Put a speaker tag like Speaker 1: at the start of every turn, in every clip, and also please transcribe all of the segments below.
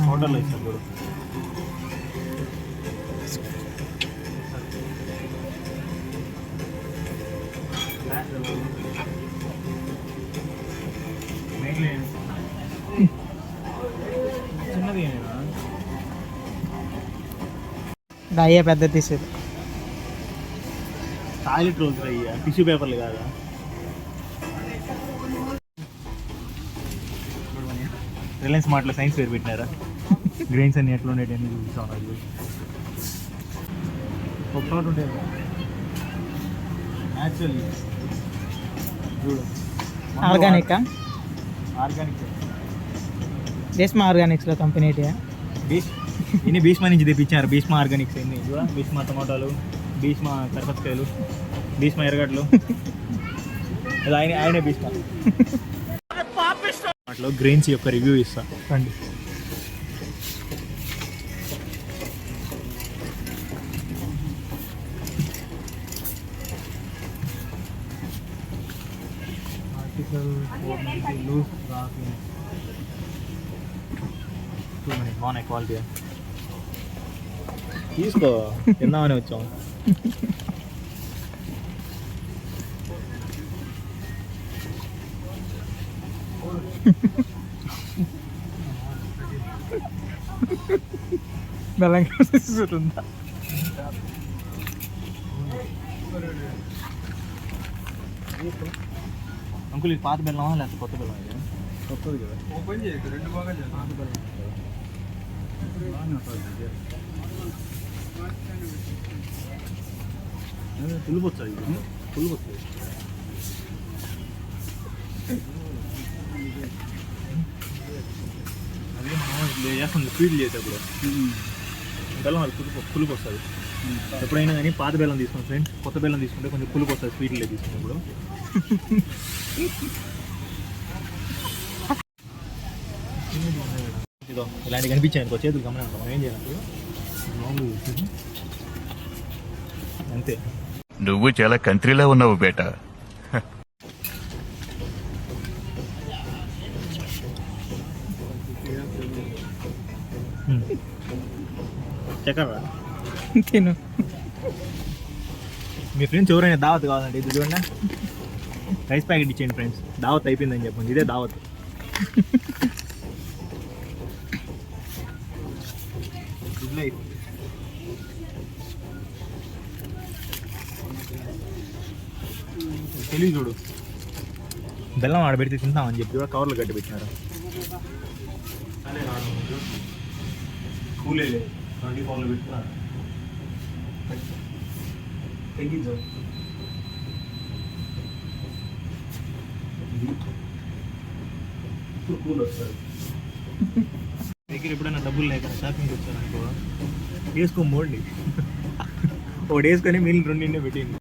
Speaker 1: హోటల్లో ఇస్తాను చూడు. చిన్నది
Speaker 2: అయ్యే పెద్ద తీసేది
Speaker 1: టాయిలెట్ రోల్స్ అయ్యా, టిష్యూ పేపర్లు కాదా. రిలయన్స్ మార్ట్లో సైన్స్ పేరు పెట్టినారా, గ్రెయిన్స్ అన్ని ఎట్లా ఉండేవి అన్ని చూపిస్తాను. అది ఒక చోట ఉంటాయి న్యాచురల్ చూడు.
Speaker 2: ఆర్గానిక్
Speaker 1: ఆర్గానిక్
Speaker 2: భీష్మ ఆర్గానిక్స్లో కంపెనీ
Speaker 1: ఇన్ని భీష్మ నుంచి తెప్పించారు. భీష్మ ఆర్గానిక్స్ అన్ని చూడ, భీష్మ టమాటాలు, భీష్మ కరపచ్చకాయలు, భీష్మ ఎర్రగడ్డలు. అది ఆయనే భీష్మ. వాటిలో గ్రెయిన్స్ యొక్క రివ్యూ ఇస్తా రండి. ఆర్టికల్ 490 లూజ్ రాకింగ్ బాగున్నాయి క్వాలిటీ. తీసుకో, తిందామని వచ్చాం.
Speaker 2: బెల్లం
Speaker 1: అంకుల్ ఇది పాత బెల్లమా లేకపోతే కొత్త బెల్లం? ఇది కొత్తది కదా.
Speaker 3: ఓపెన్ చేయకు, రెండు బాగా
Speaker 1: పాత బెల్లం పులుపు వస్తుంది, పులుపు వస్తుంది. అదే మనం చేస్తుంది స్వీట్లు చేసేప్పుడు బెల్లం అది పులుపు వస్తుంది. ఎప్పుడైనా కానీ పాత బెల్లం తీసుకోండి ఫ్రెండ్స్, కొత్త బెల్లం తీసుకుంటే కొంచెం పులుపు వస్తుంది స్వీట్లో తీసుకున్నప్పుడు. ఇదో ఇలాంటి కనిపించాయి అనుకో, చేతులు గమనం ఉంటాం, మనం ఏం చేయాలి అంతే.
Speaker 4: నువ్వు చాలా కంట్రీలో ఉన్నావు బేటా.
Speaker 1: చక్కరా
Speaker 2: తిను.
Speaker 1: మీ ఫ్రెండ్స్ ఎవరైనా దావత్ కావాలంటే ఇది చూడండి, రైస్ ప్యాకెట్ ఇచ్చేయండి ఫ్రెండ్స్. దావత్ అయిపోయిందని చెప్పండి, ఇదే దావత్. Good life. తెలివి చూడు, బెల్లం ఆడబెడితే తింటామని చెప్పి కూడా కవర్లు కట్టి పెట్టినారు. కూలే 24లో పెట్టుకున్నారు. తగ్గించు ఇప్పుడు కూల్ వస్తారు. దగ్గర ఎప్పుడైనా డబ్బులు లేక షాపింగ్కి వచ్చారనుకో, వేసుకోమోండి. ఒకటి వేసుకొని మిగిలిన రెండిండే పెట్టింది.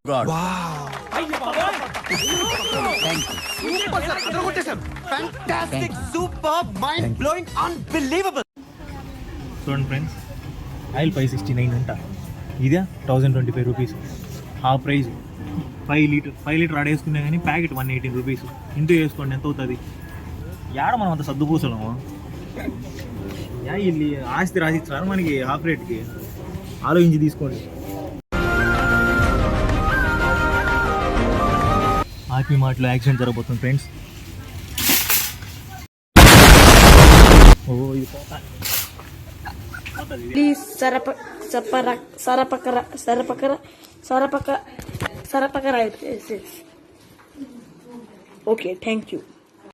Speaker 1: చూడండి ఫ్రెండ్స్, ఆయిల్ 569 అంట, ఇదే 1025 రూపీస్. Half price. 5 లీటర్ ఆడేసుకునే కానీ ప్యాకెట్ 118 రూపీస్. ఇంటూ వేసుకోండి ఎంత అవుతుంది. యాడ మనం అంత సర్దుపూసలేము. ఇల్లు ఆస్తి రాసిస్తారు మనకి హాఫ్ రేట్కి. ఆలోచించి తీసుకోండి. ఆర్పీ మార్ట్లో యాక్సిడెంట్ జరగబోతుంది ఫ్రెండ్స్. ఓ ఇది
Speaker 5: ప్లీజ్ సరపకర. Okay, thank you.